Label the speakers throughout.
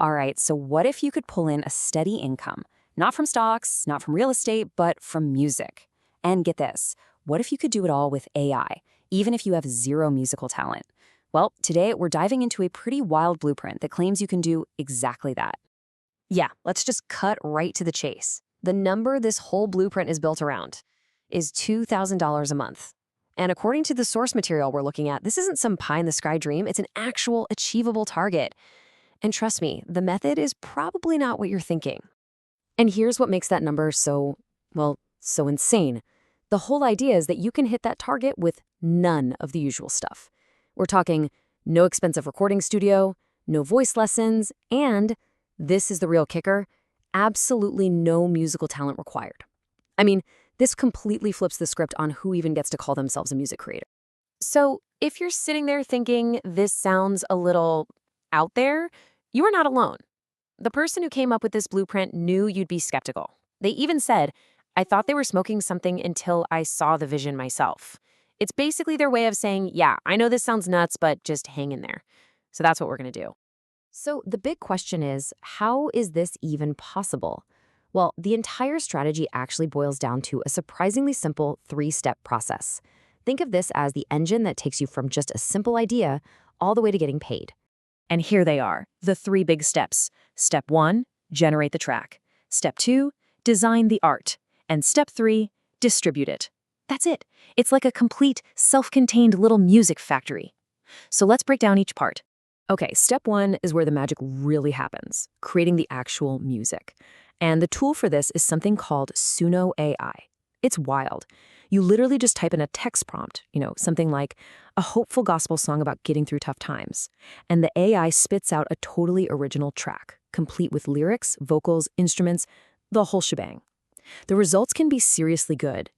Speaker 1: All right, so what if you could pull in a steady income? Not from stocks, not from real estate, but from music. And get this, what if you could do it all with AI, even if you have zero musical talent? Well, today we're diving into a pretty wild blueprint that claims you can do exactly that.
Speaker 2: Yeah, let's just cut right to the chase. The number this whole blueprint is built around is $2,000 a month. And according to the source material we're looking at, this isn't some pie-in-the-sky dream, it's an actual achievable target. And trust me, the method is probably not what you're thinking. And here's what makes that number so insane. The whole idea is that you can hit that target with none of the usual stuff. We're talking no expensive recording studio, no voice lessons, and this is the real kicker, absolutely no musical talent required. I mean, this completely flips the script on who even gets to call themselves a music creator. So if you're sitting there thinking this sounds a little out there, you are not alone. The person who came up with this blueprint knew you'd be skeptical. They even said, I thought they were smoking something until I saw the vision myself. It's basically their way of saying, yeah, I know this sounds nuts, but just hang in there. So that's what we're going to do. So the big question is, how is this even possible? Well, the entire strategy actually boils down to a surprisingly simple 3-step process. Think of this as the engine that takes you from just a simple idea all the way to getting paid.
Speaker 3: And here they are, the 3 big steps. Step 1, generate the track. Step 2, design the art. And step 3, distribute it. That's it. It's like a complete, self-contained little music factory. So let's break down each part.
Speaker 2: Okay, step 1 is where the magic really happens, creating the actual music. And the tool for this is something called Suno AI. It's wild. You literally just type in a text prompt, something like a hopeful gospel song about getting through tough times. And the AI spits out a totally original track, complete with lyrics, vocals, instruments, the whole shebang. The results can be seriously good.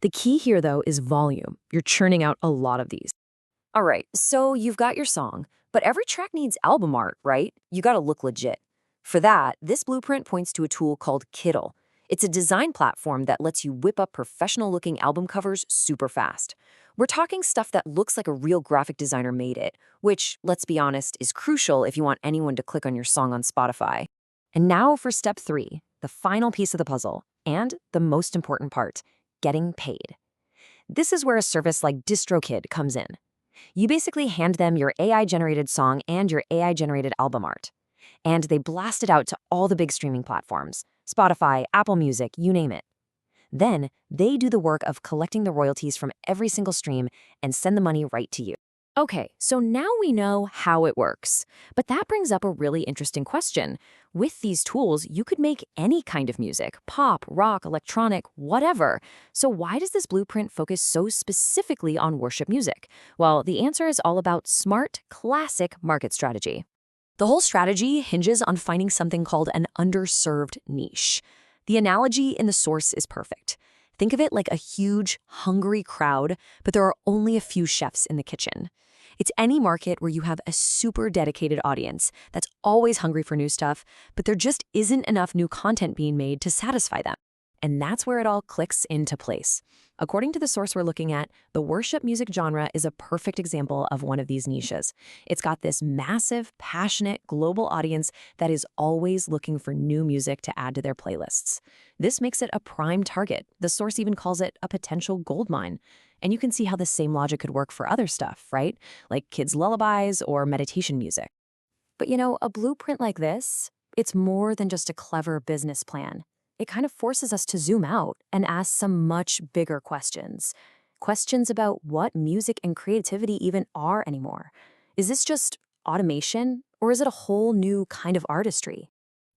Speaker 2: The key here, though, is volume. You're churning out a lot of these.
Speaker 1: All right, so you've got your song, but every track needs album art, right? You gotta look legit. For that, this blueprint points to a tool called Kittl. It's a design platform that lets you whip up professional-looking album covers super fast. We're talking stuff that looks like a real graphic designer made it, which, let's be honest, is crucial if you want anyone to click on your song on Spotify. And now for step 3, the final piece of the puzzle, and the most important part, getting paid. This is where a service like DistroKid comes in. You basically hand them your AI-generated song and your AI-generated album art. And they blast it out to all the big streaming platforms, Spotify, Apple Music, you name it. Then they do the work of collecting the royalties from every single stream and send the money right to you. Okay, so now we know how it works. But that brings up a really interesting question. With these tools, you could make any kind of music, pop, rock, electronic, whatever. So why does this blueprint focus so specifically on worship music? Well, the answer is all about smart, classic market strategy. The whole strategy hinges on finding something called an underserved niche. The analogy in the source is perfect. Think of it like a huge, hungry crowd, but there are only a few chefs in the kitchen. It's any market where you have a super dedicated audience that's always hungry for new stuff, but there just isn't enough new content being made to satisfy them. And that's where it all clicks into place. According to the source we're looking at, the worship music genre is a perfect example of one of these niches. It's got this massive, passionate, global audience that is always looking for new music to add to their playlists. This makes it a prime target. The source even calls it a potential goldmine. And you can see how the same logic could work for other stuff, right? Like kids' lullabies or meditation music. But a blueprint like this, it's more than just a clever business plan. It kind of forces us to zoom out and ask some much bigger questions. Questions about what music and creativity even are anymore. Is this just automation, or is it a whole new kind of artistry?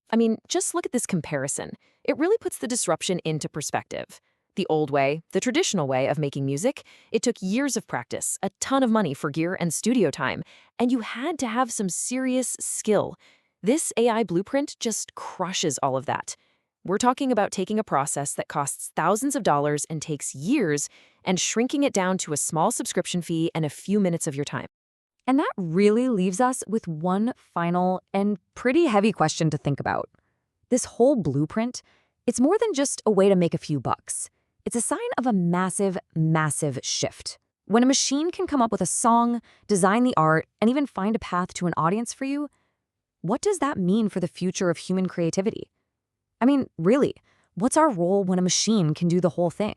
Speaker 1: I mean, just look at this comparison. It really puts the disruption into perspective. The old way, the traditional way of making music, it took years of practice, a ton of money for gear and studio time, and you had to have some serious skill. This AI blueprint just crushes all of that. We're talking about taking a process that costs thousands of dollars and takes years and shrinking it down to a small subscription fee and a few minutes of your time. And that really leaves us with one final and pretty heavy question to think about. This whole blueprint, it's more than just a way to make a few bucks. It's a sign of a massive, massive shift. When a machine can come up with a song, design the art, and even find a path to an audience for you,
Speaker 2: what does that mean for the future of human creativity? I mean, really, what's our role when a machine can do the whole thing?